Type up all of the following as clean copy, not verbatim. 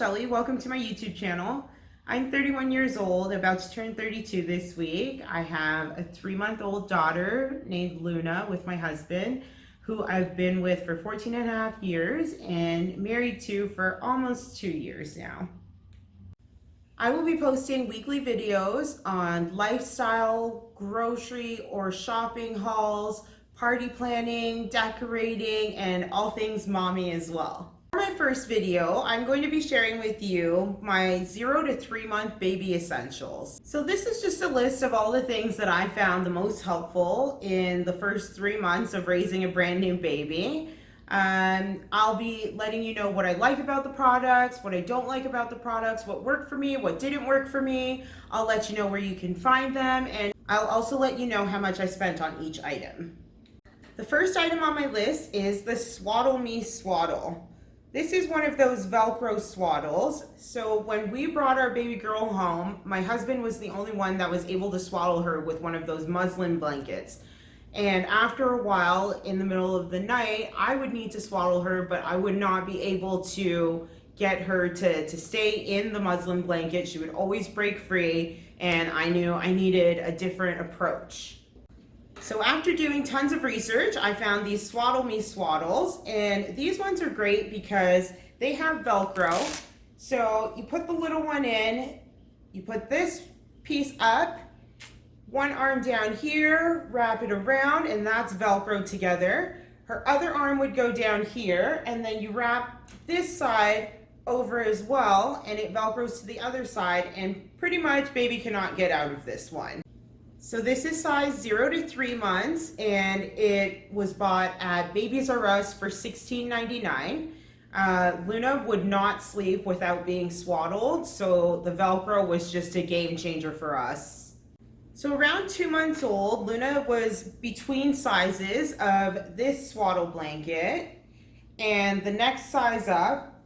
Shelly. Welcome to my YouTube channel. I'm 31 years old, about to turn 32 this week. I have a 3-month-old daughter named Luna with my husband, who I've been with for 14 and a half years and married to for almost 2 years now. I will be posting weekly videos on lifestyle, grocery or shopping hauls, party planning, decorating, and all things mommy as well. For my first video, I'm going to be sharing with you my 0 to 3 month baby essentials. So this is just a list of all the things that I found the most helpful in the first 3 months of raising a brand new baby. I'll be letting you know what I like about the products, what I don't like about the products, what worked for me, what didn't work for me. I'll let you know where you can find them, and I'll also let you know how much I spent on each item. The first item on my list is the Swaddle Me Swaddle. This is one of those Velcro swaddles. So when we brought our baby girl home, my husband was the only one that was able to swaddle her with one of those muslin blankets. And after a while, in the middle of the night, I would need to swaddle her, but I would not be able to get her to stay in the muslin blanket. She would always break free, and I knew I needed a different approach. So after doing tons of research, I found these Swaddle Me Swaddles, and these ones are great because they have Velcro. So you put the little one in, you put this piece up, one arm down here, wrap it around, and that's Velcro together. Her other arm would go down here, and then you wrap this side over as well, and it Velcros to the other side, and pretty much baby cannot get out of this one. So this is size 0 to 3 months, and it was bought at Babies R Us for $16.99. Luna would not sleep without being swaddled, so the Velcro was just a game changer for us. So around 2 months old, Luna was between sizes of this swaddle blanket and the next size up,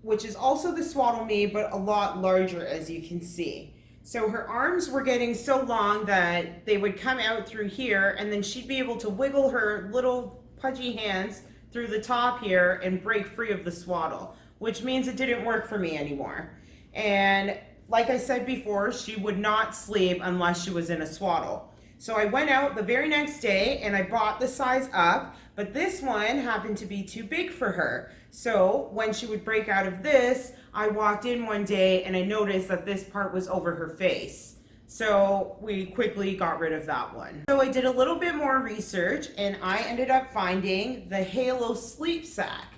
which is also the Swaddle Me, but a lot larger, as you can see. So her arms were getting so long that they would come out through here, and then she'd be able to wiggle her little pudgy hands through the top here and break free of the swaddle, which means it didn't work for me anymore. And like I said before, she would not sleep unless she was in a swaddle. So I went out the very next day and I bought the size up, but this one happened to be too big for her. So when she would break out of this, I walked in one day and I noticed that this part was over her face. So we quickly got rid of that one. So I did a little bit more research and I ended up finding the Halo Sleep Sack.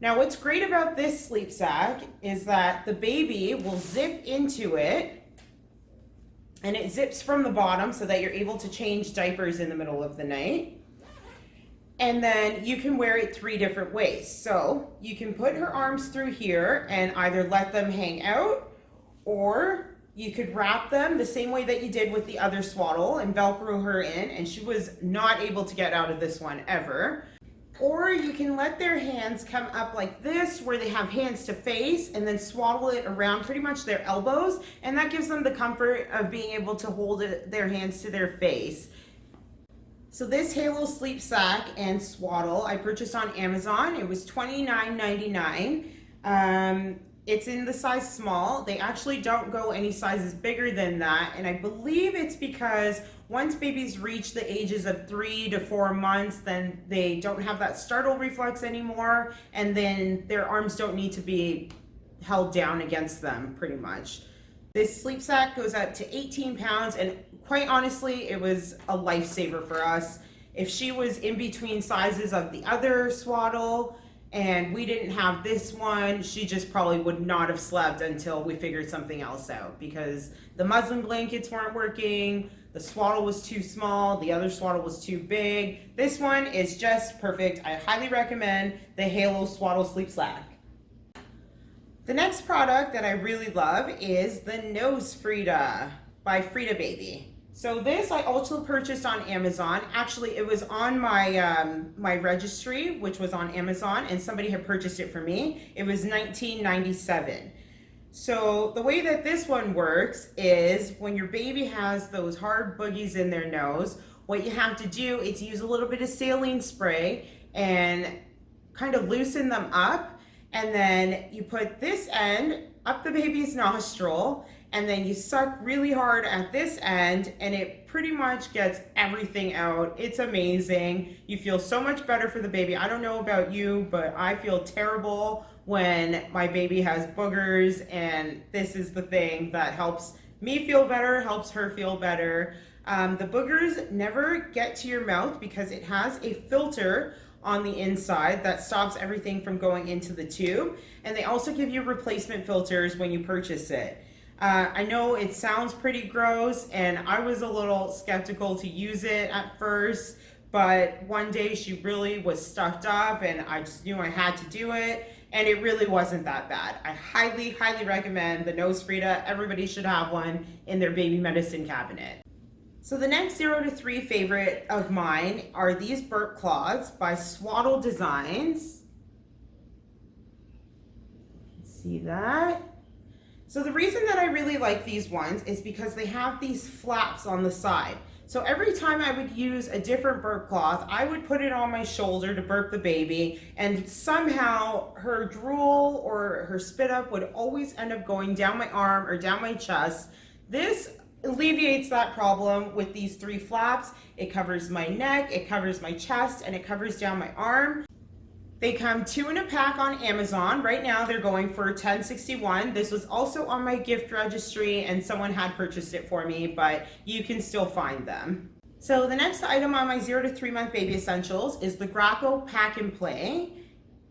Now what's great about this sleep sack is that the baby will zip into it, and it zips from the bottom so that you're able to change diapers in the middle of the night. And then you can wear it 3 different ways. So you can put her arms through here and either let them hang out, or you could wrap them the same way that you did with the other swaddle and Velcro her in, and she was not able to get out of this one ever. Or you can let their hands come up like this, where they have hands to face, and then swaddle it around pretty much their elbows, and that gives them the comfort of being able to hold their hands to their face. So this Halo Sleep Sack and Swaddle I purchased on Amazon. It was $29.99. It's in the size small. They actually don't go any sizes bigger than that, and I believe it's because once babies reach the ages of 3 to 4 months, then they don't have that startle reflex anymore, and then their arms don't need to be held down against them pretty much. This sleep sack goes up to 18 pounds, and quite honestly, it was a lifesaver for us. If she was in between sizes of the other swaddle and we didn't have this one, she just probably would not have slept until we figured something else out, because the muslin blankets weren't working, the swaddle was too small, the other swaddle was too big. This one is just perfect. I highly recommend the Halo Swaddle Sleep Sack. The next product that I really love is the Nose Frida by Frida Baby. So this I also purchased on Amazon. Actually, it was on my registry, which was on Amazon, and somebody had purchased it for me. It was $19.97. So the way that this one works is when your baby has those hard boogies in their nose, what you have to do is use a little bit of saline spray and kind of loosen them up, And then you put this end up the baby's nostril, and then you suck really hard at this end, and it pretty much gets everything out. It's amazing. You feel so much better for the baby. I don't know about you, but I feel terrible when my baby has boogers, and this is the thing that helps me feel better, helps her feel better. The boogers never get to your mouth because it has a filter on the inside that stops everything from going into the tube. And they also give you replacement filters when you purchase it. I know it sounds pretty gross, and I was a little skeptical to use it at first, but one day she really was stuffed up and I just knew I had to do it, and it really wasn't that bad. I highly, highly recommend the Nose Frida. Everybody should have one in their baby medicine cabinet. So the next 0 to 3 favorite of mine are these burp cloths by Swaddle Designs. See that? So the reason that I really like these ones is because they have these flaps on the side. So every time I would use a different burp cloth, I would put it on my shoulder to burp the baby, and somehow her drool or her spit up would always end up going down my arm or down my chest. This alleviates that problem with these 3 flaps. It covers my neck, it covers my chest, and it covers down my arm. They come 2 in a pack on Amazon. Right now they're going for $10.61. This was also on my gift registry and someone had purchased it for me, but you can still find them. So the next item on my 0 to 3 month baby essentials is the Graco Pack and Play.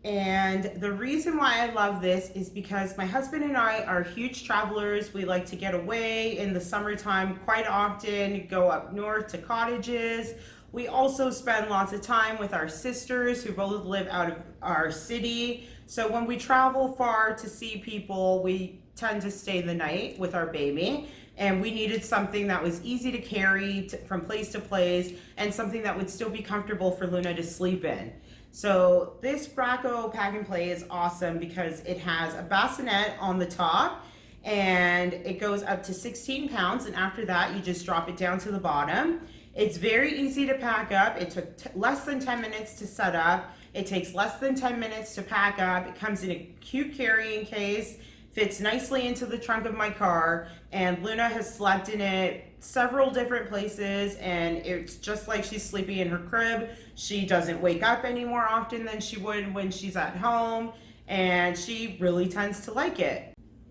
And the reason why I love this is because my husband and I are huge travelers. We like to get away in the summertime quite often, go up north to cottages. We also spend lots of time with our sisters who both live out of our city. So when we travel far to see people, we tend to stay the night with our baby. And we needed something that was easy to carry from place to place, and something that would still be comfortable for Luna to sleep in. So this Graco Pack and Play is awesome because it has a bassinet on the top, and it goes up to 16 pounds. And after that, you just drop it down to the bottom. It's very easy to pack up. It took less than 10 minutes to set up. It takes less than 10 minutes to pack up. It comes in a cute carrying case, fits nicely into the trunk of my car, and Luna has slept in it several different places, and it's just like she's sleeping in her crib. She doesn't wake up any more often than she would when she's at home, and she really tends to like it.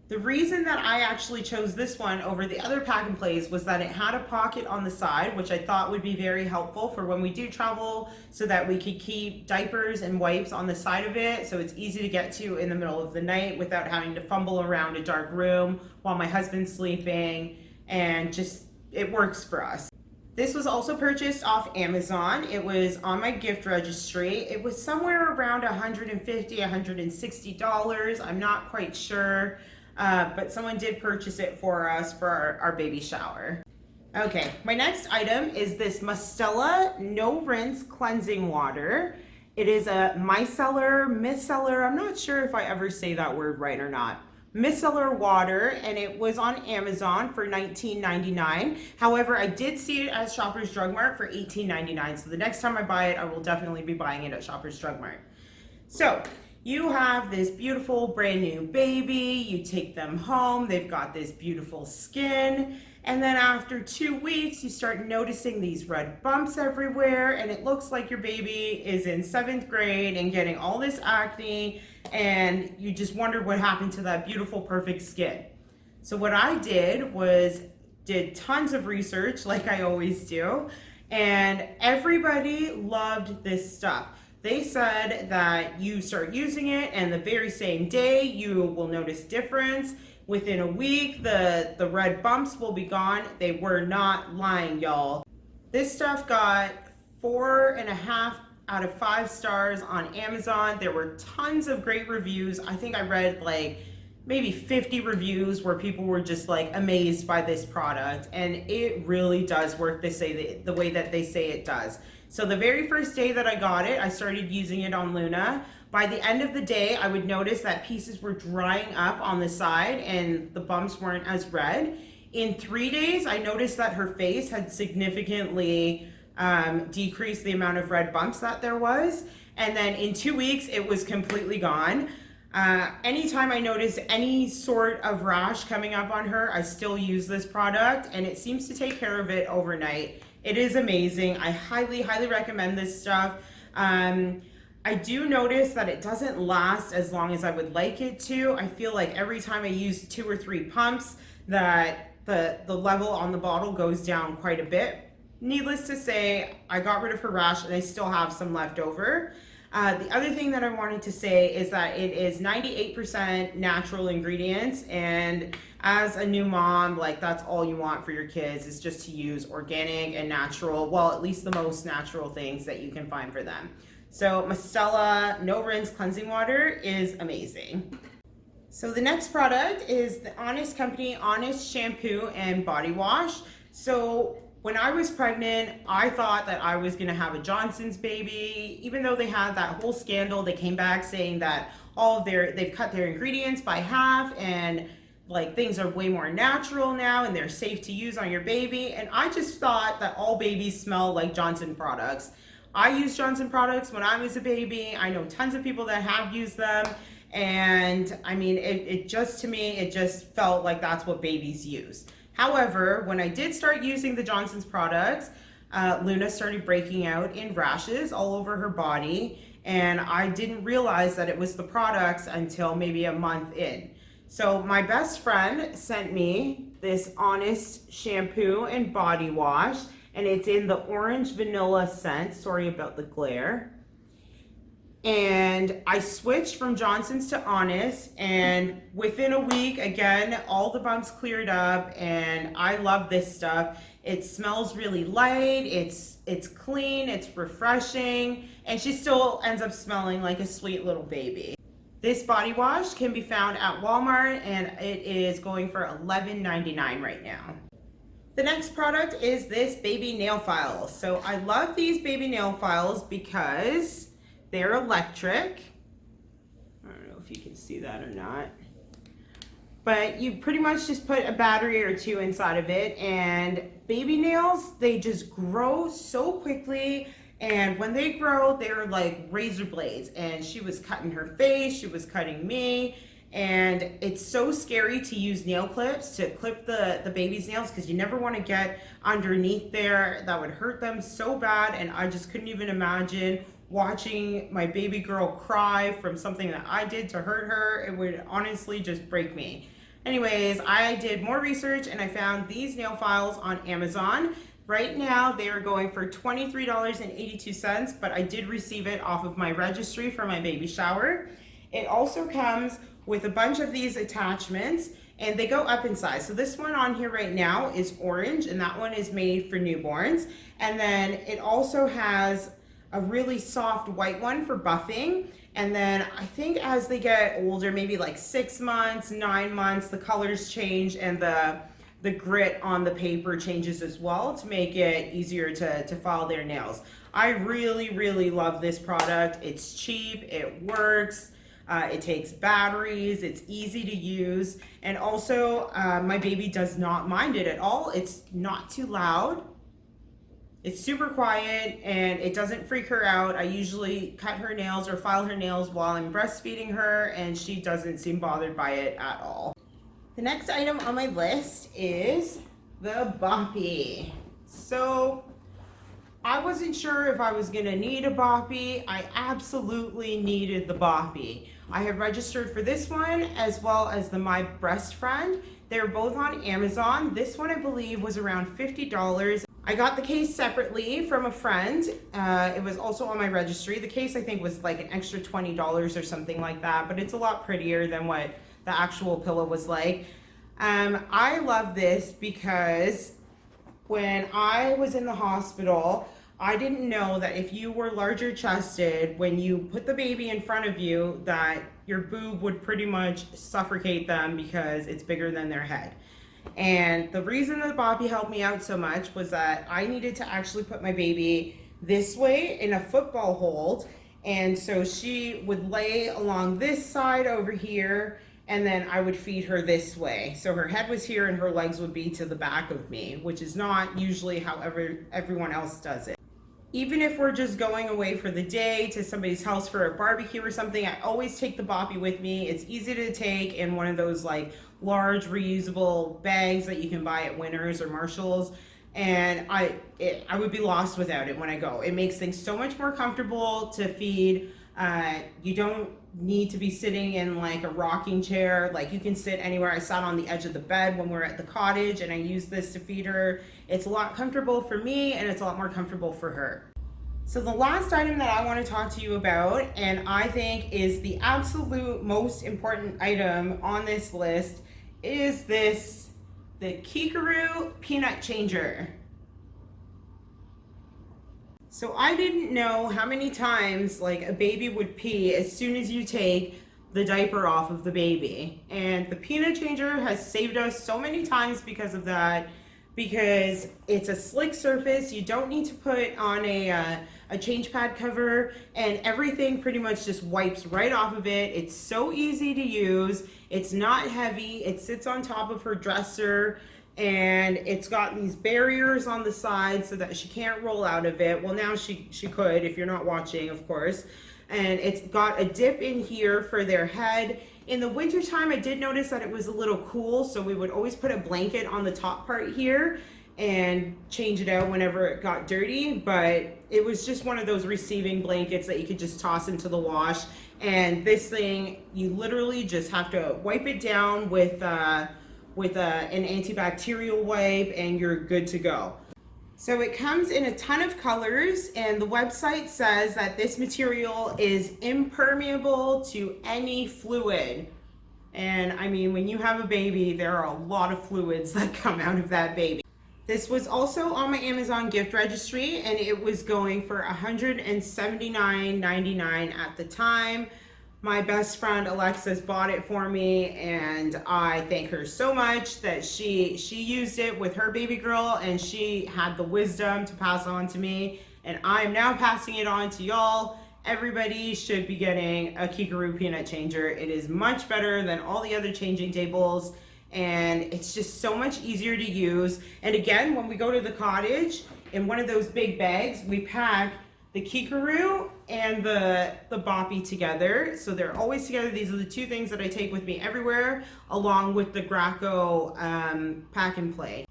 The reason that I actually chose this one over the other Pack and Plays was that it had a pocket on the side, which I thought would be very helpful for when we do travel, so that we could keep diapers and wipes on the side of it, so it's easy to get to in the middle of the night without having to fumble around a dark room while my husband's sleeping, and just, it works for us. This was also purchased off Amazon. It was on my gift registry. It was somewhere around $150, $160. I'm not quite sure. But someone did purchase it for us for our baby shower. Okay, my next item is this Mustela No Rinse Cleansing Water. It is a micellar, I'm not sure if I ever say that word right or not. Micellar water, and it was on Amazon for $19.99. However, I did see it at Shoppers Drug Mart for $18.99. So the next time I buy it, I will definitely be buying it at Shoppers Drug Mart. So you have this beautiful brand new baby, you take them home, they've got this beautiful skin, and then after 2 weeks, you start noticing these red bumps everywhere, and it looks like your baby is in 7th grade and getting all this acne, and you just wonder what happened to that beautiful, perfect skin. So what I did was did tons of research, like I always do, and everybody loved this stuff. They said that you start using it and the very same day you will notice difference. Within a week, the red bumps will be gone. They were not lying, y'all. This stuff got 4.5 out of 5 stars on Amazon. There were tons of great reviews. I think I read like maybe 50 reviews where people were just like amazed by this product, and it really does work. They say the way that they say it does. So the very first day that I got it, I started using it on Luna. By the end of the day, I would notice that pieces were drying up on the side and the bumps weren't as red. In 3 days, I noticed that her face had significantly decreased the amount of red bumps that there was. And then in 2 weeks, it was completely gone. Anytime I notice any sort of rash coming up on her, I still use this product and it seems to take care of it overnight. It is amazing. I highly, highly recommend this stuff. I do notice that it doesn't last as long as I would like it to. I feel like every time I use 2 or 3 pumps that the level on the bottle goes down quite a bit. Needless to say, I got rid of her rash and I still have some left over. The other thing that I wanted to say is that it is 98% natural ingredients, and as a new mom, like that's all you want for your kids is just to use organic and natural, well, at least the most natural things that you can find for them. So Mistela No Rinse Cleansing Water is amazing. So the next product is the Honest Company Honest Shampoo and Body Wash. So when I was pregnant, I thought that I was gonna have a Johnson's baby. Even though they had that whole scandal, they came back saying that they've cut their ingredients by half and like things are way more natural now and they're safe to use on your baby. And I just thought that all babies smell like Johnson products. I used Johnson products when I was a baby. I know tons of people that have used them. And I mean, it just, to me, it just felt like that's what babies use. However, when I did start using the Johnson's products, Luna started breaking out in rashes all over her body, and I didn't realize that it was the products until maybe a month in. So my best friend sent me this Honest shampoo and body wash, and it's in the orange vanilla scent. Sorry about the glare. And I switched from Johnson's to Honest, and within a week, again, all the bumps cleared up, and I love this stuff. It smells really light, it's clean, it's refreshing, and she still ends up smelling like a sweet little baby. This body wash can be found at Walmart, and it is going for $11.99 right now. The next product is this baby nail file. So I love these baby nail files because they're electric. I don't know if you can see that or not. But you pretty much just put a battery or 2 inside of it, and baby nails, they just grow so quickly. And when they grow, they're like razor blades. And she was cutting her face, she was cutting me. And it's so scary to use nail clips to clip the baby's nails because you never want to get underneath there. That would hurt them so bad. And I just couldn't even imagine watching my baby girl cry from something that I did to hurt her. It would honestly just break me. Anyways, I did more research and I found these nail files on Amazon. Right now, they are going for $23.82, but I did receive it off of my registry for my baby shower. It also comes with a bunch of these attachments, and they go up in size. So this one on here right now is orange, and that one is made for newborns. And then it also has a really soft white one for buffing. And then I think as they get older, maybe like 6 months, 9 months, the colors change and the grit on the paper changes as well to make it easier to file their nails. I really, really love this product. It's cheap, it works, it takes batteries, it's easy to use, and also my baby does not mind it at all. It's not too loud. It's super quiet and it doesn't freak her out. I usually cut her nails or file her nails while I'm breastfeeding her, and she doesn't seem bothered by it at all. The next item on my list is the Boppy. So I wasn't sure if I was gonna need a Boppy. I absolutely needed the Boppy. I have registered for this one as well as the My Breast Friend. They're both on Amazon. This one I believe was around $50. I got the case separately from a friend. It was also on my registry. The case I think was like an extra $20 or something like that, but it's a lot prettier than what the actual pillow was like. I love this because when I was in the hospital, I didn't know that if you were larger chested, when you put the baby in front of you, that your boob would pretty much suffocate them because it's bigger than their head. And the reason that Boppy helped me out so much was that I needed to actually put my baby this way in a football hold. And so she would lay along this side over here, and then I would feed her this way. So her head was here and her legs would be to the back of me, which is not usually how everyone else does it. Even if we're just going away for the day to somebody's house for a barbecue or something, I always take the boppy with me. It's easy to take in one of those like large reusable bags that you can buy at Winners or Marshalls. And I would be lost without it when I go. It makes things so much more comfortable to feed. You don't need to be sitting in like a rocking chair. Like you can sit anywhere. I sat on the edge of the bed when we were at the cottage and I used this to feed her. It's a lot comfortable for me and it's a lot more comfortable for her. So the last item that I want to talk to you about, and I think is the absolute most important item on this list, is the Kikaroo Peanut Changer. So I didn't know how many times like a baby would pee as soon as you take the diaper off of the baby. And the peanut changer has saved us so many times because of that, because it's a slick surface. You don't need to put on a change pad cover, and everything pretty much just wipes right off of it. It's so easy to use. It's not heavy. It sits on top of her dresser, and it's got these barriers on the side so that she can't roll out of it. Well, now she could if you're not watching, of course. And it's got a dip in here for their head. In the wintertime, I did notice that it was a little cool, so we would always put a blanket on the top part here and change it out whenever it got dirty. But it was just one of those receiving blankets that you could just toss into the wash. And this thing, you literally just have to wipe it down with an antibacterial wipe and you're good to go. So it comes in a ton of colors, and the website says that this material is impermeable to any fluid. And I mean, when you have a baby, there are a lot of fluids that come out of that baby. This was also on my Amazon gift registry, and it was going for $179.99 at the time. My best friend Alexis bought it for me, and I thank her so much that she used it with her baby girl, and she had the wisdom to pass on to me, and I'm now passing it on to y'all. Everybody should be getting a Kikaroo Peanut Changer. It is much better than all the other changing tables, and it's just so much easier to use. And again, when we go to the cottage, in one of those big bags, we pack the Kikaroo and the boppy together, so they're always together. These are the two things that I take with me everywhere, along with the Graco pack and play.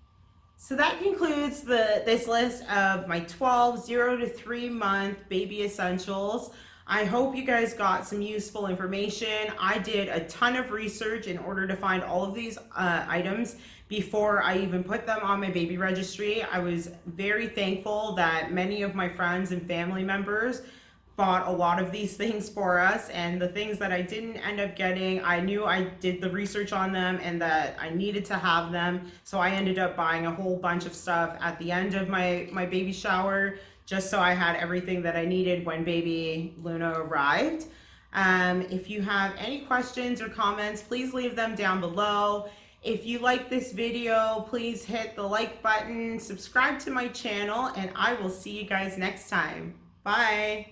So that concludes this list of my 12 0 to 3 month baby essentials. I hope you guys got some useful information. I did a ton of research in order to find all of these items before I even put them on my baby registry. I was very thankful that many of my friends and family members bought a lot of these things for us, and the things that I didn't end up getting, I knew I did the research on them and that I needed to have them, so I ended up buying a whole bunch of stuff at the end of my baby shower, just so I had everything that I needed when baby Luna arrived. If you have any questions or comments, please leave them down below. If you like this video, please hit the like button, subscribe to my channel, and I will see you guys next time. Bye.